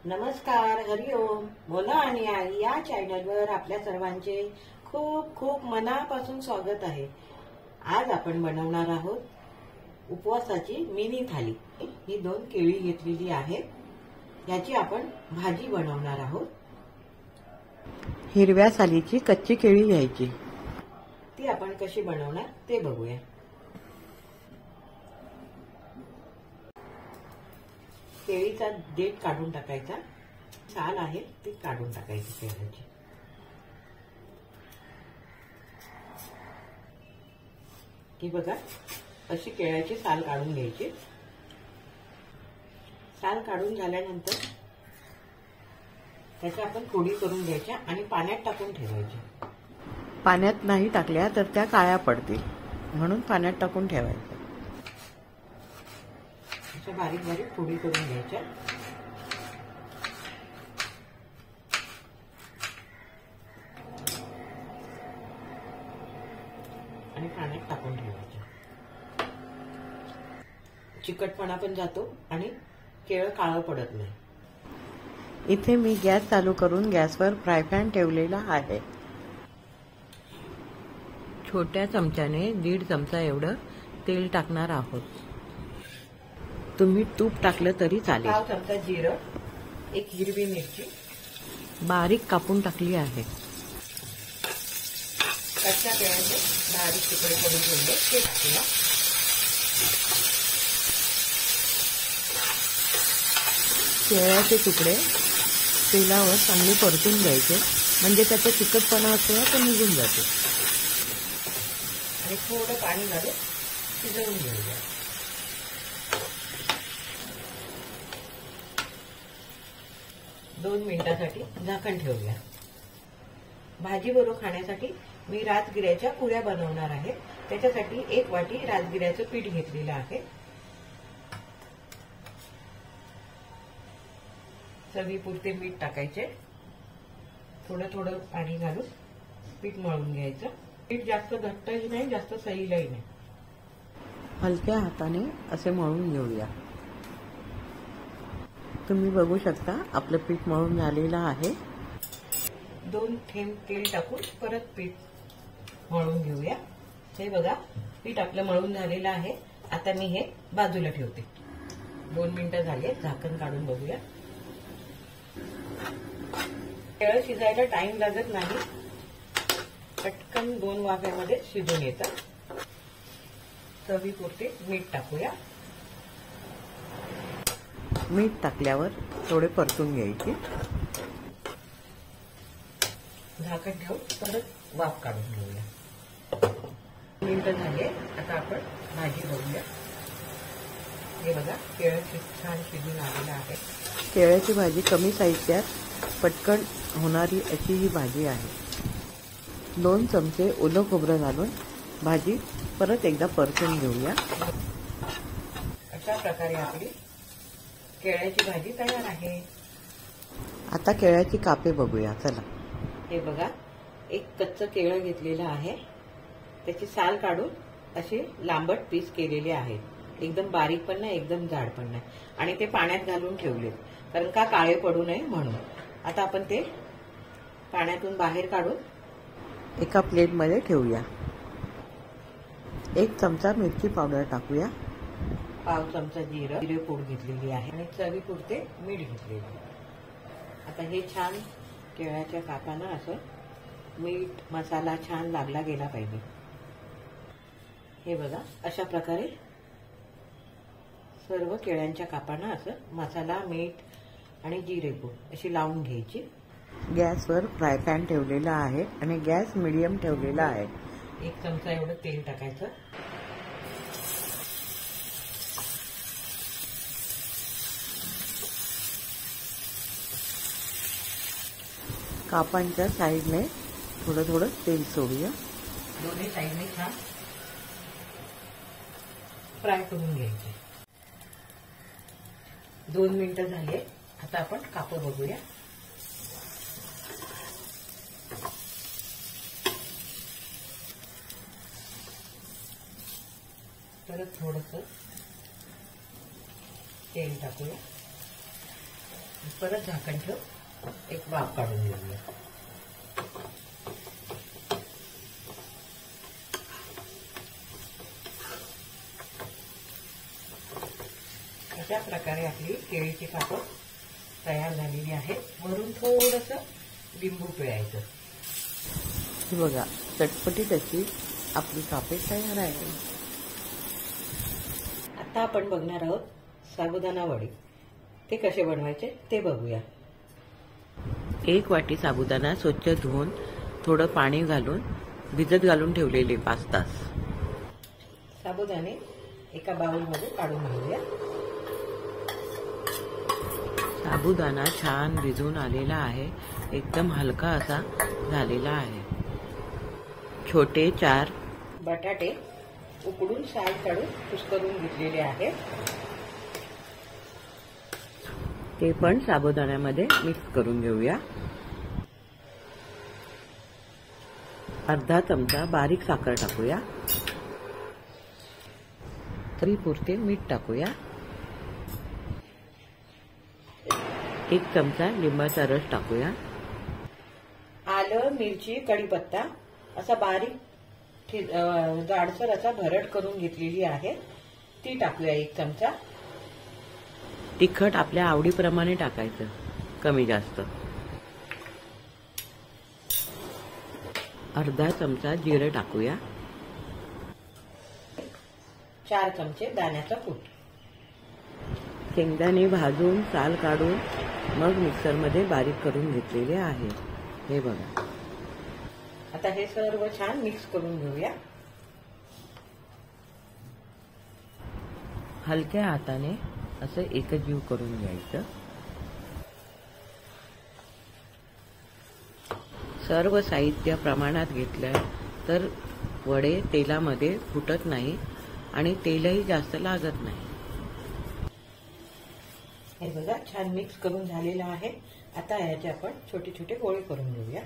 नमस्कार, हरिओम. मोना आणि आई या चॅनलवर आपल्या सर्वांचे खूप खूप मनापासून स्वागत आहे. आज आपण बनवणार आहोत उपवासाची मिनी थाली. ही 2 केळी घेतलेली आहेत, याची आपण भाजी बनवणार आहोत. हिरव्या सालीची कच्ची केळी घ्यायची, ती आपण कशी बनवणार ते बघूया. केळीचा देठ काढून टाकायचा, साल आहे ती काढून टाकायची केळीची. ही बघा, अशी केळ्याची साल काढून घ्यायची. साल काढून झाल्यानंतर त्याच्या आपण फोडी करून घ्यायच्या आणि पाण्यात टाकून ठेवायच्या. पाण्यात नाही टाकल्या तर त्या काळ्या पडतील, म्हणून पाण्यात टाकून ठेवायच्या. बारीक बारीक फोडी करून घ्यायच्या आणि पाण्यात टाकून ठेवायच्या. चिकटपणा पण जातो आणि केळ काळं पडत नाही. इथे मी गॅस चालू करून गॅसवर फ्राय पॅन ठेवलेला आहे. छोट्या चमच्याने 1.5 चमचा एवढं तेल टाकणार आहोत. तुम्ही तूप टाकलं तरी चालेल. 1 चमचा जिरं, 1 हिरवी मिरची बारीक कापून टाकली आहे. कच्च्या केळ्याचे बारीक तुकडे करून ठेवले ते टाकूया. केळ्याचे तुकडे तेलावर चांगले परतून घ्यायचे, म्हणजे त्याचा चिकटपणा असतो तो निघून जातो. आणि थोडं पाणी घालून शिजवून घेऊया. 2 मिनिटांसाठी झाकण ठेवूया. भाजी बरोबर खाण्यासाठी मी राजगिऱ्याच्या पुऱ्या बनवणार आहे. त्याच्यासाठी 1 वाटी राजगिऱ्याचं पीठ घेतलेलं आहे. चवीपुरते मीठ टाकायचे. थोडं थोडं पाणी घालून पीठ मळून घ्यायचं. पीठ जास्त घट्टही नाही, जास्त सैलही नाही. हलक्या हाताने असे मळून घेऊया. तुम्ही बघू शकता आपलं पीठ मळून झालेलं आहे. 2 थेंब तेल टाकून परत पीठ मळून घेऊया. हे बघा, पीठ आपलं मळून झालेलं आहे. आता मी हे बाजूला ठेवते. 2 मिनिटं झाले, झाकण काढून बघूया. केळं शिजायला टाइम लागत नाही, पटकन 2 वाफ्यामध्ये शिजून येतं. चवीपुरते मीठ टाकूया. मीठ टाकल्यावर थोडे परतून घ्यायचे. झाकण ठेवून परत वाफ काढून घेऊया. 2 मिनिटं झाले, आता आपण भाजी बघूया. हे बघा, केळं छान शिजून आलेलं आहे. केळ्याची भाजी कमी साहित्यात पटकन होणारी अशी ही भाजी आहे. 2 चमचे ओलं खोबरं घालून भाजी परत एकदा परतून घेऊया. अशा प्रकारे आपली केळ्याची भाजी तयार आहे. आता केळ्याची कापे बघूया, चला. हे बघा, 1 कच्चं केळं घेतलेलं आहे. त्याची साल काढून असे लांबट पीस केलेले आहेत. एकदम बारीक पण नाही, एकदम जाड पण नाही. आणि ते पाण्यात घालून ठेवले, कारण का काळे पडू नये म्हणून. आता आपण ते पाण्यातून बाहेर काढून एका प्लेटमध्ये ठेवूया. 1 चमचा मिरची पावडर टाकूया. 1/2 चमचा जिरे पूड घेतलेली आहे आणि चवीपुरते मीठ घेतलेले. आता हे छान केळ्याच्या कापांना असं मीठ मसाला छान लागला गेला पाहिजे. हे बघा, अशा प्रकारे सर्व केळ्यांच्या कापांना असं मसाला, मीठ आणि जिरे पूड अशी लावून घ्यायची. गॅसवर फ्राय पॅन ठेवलेला आहे आणि गॅस मिडियम ठेवलेला आहे. 1 चमचा एवढं तेल टाकायचं. कापांच्या साईडने थोडं थोडं तेल सोडूया. दोन्ही साईडने छान फ्राय करून घ्यायचे. 2 मिनिटं झाले, आता आपण कापं बघूया. परत थोडंसं तेल टाकूया. परत झाकण ठेव, एक वाफ काढून घेऊया. अशा प्रकारे आपली केळीची कापं तयार झालेली आहे. वरून थोडंसं लिंबू पिळायचं. हे बघा, चटपटीत अशी आपली कापे तयार आहे. आता आपण बघणार आहोत साबुदाणा वडे. ते कसे बनवायचे ते बघूया. 1 वाटी साबुदाणा स्वच्छ धुवून थोडं पाणी घालून भिजत घालून ठेवलेले 5 तास. साबुदाणे एका बाउलमध्ये काढून घेऊया. साबुदाणा छान भिजून आलेला आहे. एकदम हलका असा झालेला आहे. छोटे 4 बटाटे उकडून साल काढून कुस्करून घेतलेले आहेत. ते पण साबुदाण्यामध्ये मिक्स करून घेऊया. अर्धा चमचा बारीक साखर टाकूया. चवीपुरते मीठ टाकूया. 1 चमचा लिंबाचा रस टाकूया. आलं, मिरची, कढीपत्ता असा बारीक जाडसर असा भरड करून घेतलेली आहे, ती टाकूया 1 चमचा. तिखट आपल्या आवडीप्रमाणे टाकायचं, कमी जास्त. अर्धा चमचा जिरे टाकूया. 4 चमचे दाण्याचा कूट. शेंगदाणे भाजून साल काढून मग मिक्सरमध्ये बारीक करून घेतलेले आहे. हे बघा. आता हे सर्व छान मिक्स करून घेऊया. हलक्या हाताने असं एकजीव करून घ्यायचं. सर्व साहित्य प्रमाणात घेतलं तर वडे तेलामध्ये फुटत नाही आणि तेलही जास्त लागत नाही. हे बघा, छान मिक्स करून झालेलं आहे. आता याचे आपण छोटे छोटे गोळे करून घेऊया.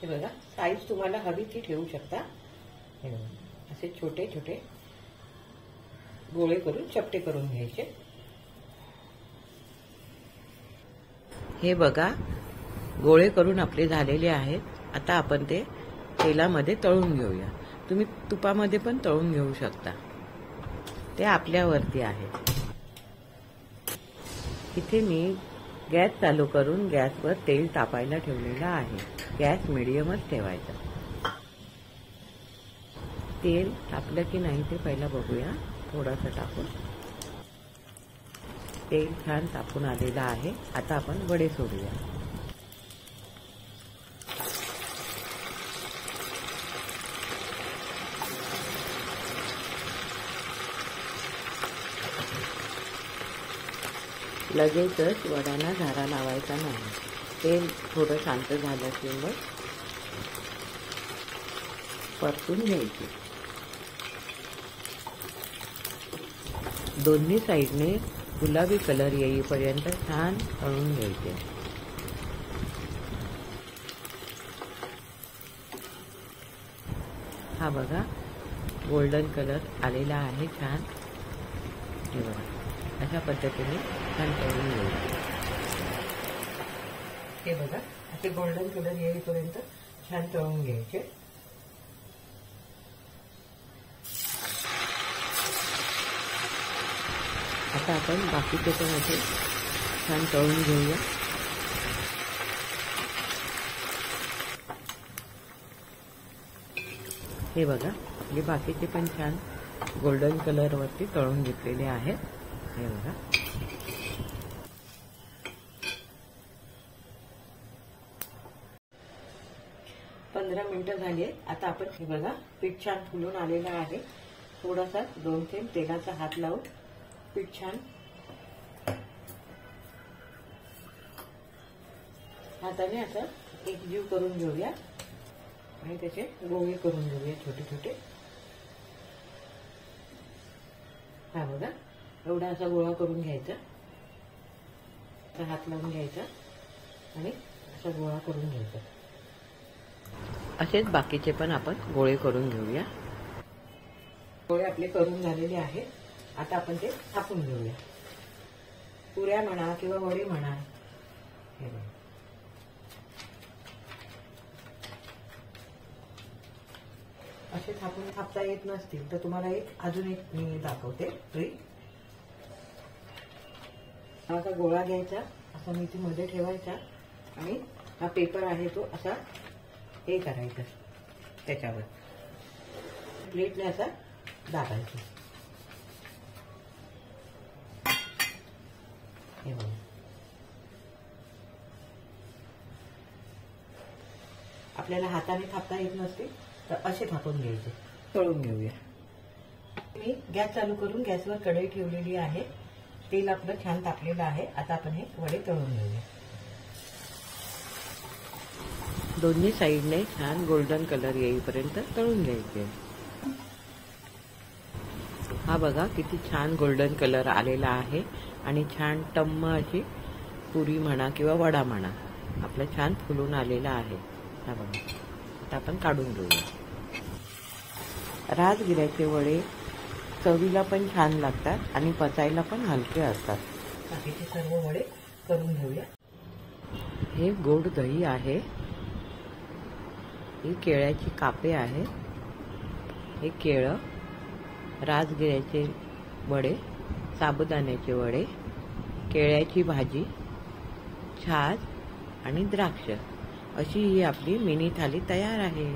हे बघा, साईज तुम्हाला हवी ती ठेवू शकता. हे बघा, असे छोटे छोटे गोळे करून चपटे करून घ्यायचे. हे बघा, गोळे करून आपले झालेले आहेत. आता आपण ते तेलामध्ये तळून घेऊया. तुम्ही तुपामध्ये पण तळून घेऊ शकता, ते आपल्यावरती आहे. इथे मी गॅस चालू करून गॅसवर तेल तापायला ठेवलेला आहे. गॅस मिडियमच ठेवायचा. तेल तापलं की नाही ते पहिला बघूया. थोडंसं टाकून तेल छान तापून आलेलं आहे. आता आपण वडे सोडूया. लगेचच वड्यांना झारा लावायचा नाही. तेल थोडं शांत झालं की मग परतून घ्यायची. दोन्ही साईडने गुलाबी कलर येईपर्यंत छान तळून घ्यायचे. हा बघा, गोल्डन कलर आलेला आहे छान. हे बघा, अशा पद्धतीने छान तळून घ्यायचे. हे बघा, असे गोल्डन कलर येईपर्यंत छान तळून घ्यायचे. आता आपण बाकीचे पण असे छान तळून घेऊया. हे बघा, हे बाकीचे पण छान गोल्डन कलरवरती तळून घेतलेले आहेत. हे बघा, पंधरा मिनिटं झाली. आता आपण हे बघा, पीठ छान फुलून आलेलं आहे. थोडासा 2 थेंब तेलाचा हात लावून पीठ छान हाताने असं एकजीव करून घेऊया आणि त्याचे गोळे करून घेऊया छोटे छोटे. हा बघा, एवढा असा गोळा करून घ्यायचा. हात लावून घ्यायचा आणि असा गोळा करून घ्यायचा. असेच बाकीचे पण आपण गोळे करून घेऊया. गोळे आपले करून झालेले आहेत. आता आपण ते थापून घेऊया. पुऱ्या म्हणा किंवा वडे म्हणा. हे बघा. असे थापून थापता येत नसतील तर तुम्हाला अजून एक मी दाखवते ट्रिक. असा गोळा घ्यायचा, असा मेथीमध्ये ठेवायचा आणि हा पेपर आहे तो असा हे करायचा, त्याच्यावर प्लेटने असा दाबायचा. हे बघा. आपल्याला हाताने थापता येत नसते तर असे थापून घ्यायचे. तळून घेऊया. मी गॅस चालू करून गॅसवर कढई ठेवलेली आहे. तेल आपलं छान तापलेलं आहे. आता आपण हे वडे तळून घेऊया. दोन्ही साईडने छान गोल्डन कलर येईपर्यंत तळून घ्यायचे. हा बघा किती छान गोल्डन कलर आलेला आहे आणि छान टम्म अशी पुरी म्हणा किंवा वडा म्हणा आपलं छान फुलून आलेला आहे. हा बघा. आता आपण काढून घेऊया. राजगिऱ्याचे वडे चवीला पण छान लागतात आणि पचायला पण हलके असतात. बाकीचे सर्व वडे करून घेऊया. हे गोड दही आहे. ही केळ्याची कापे आहे. हे केळं, राजगिऱ्याचे वडे, साबुदाण्याचे वडे, केळ्याची भाजी, छाज आणि द्राक्ष अशी ही आपली मिनी थाली तयार आहे.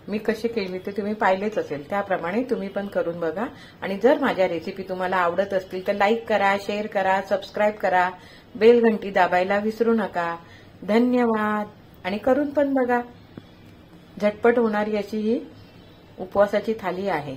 मी कशी केली ते तुम्ही पाहिलेच असेल. त्याप्रमाणे तुम्ही पण करून बघा. आणि जर माझ्या रेसिपी तुम्हाला आवडत असतील तर लाईक करा, शेअर करा, सबस्क्राईब करा, बेल घंटी दाबायला विसरू नका. धन्यवाद. आणि करून पण बघा. झटपट होणारी अशी ही उपवासाची थाली आहे.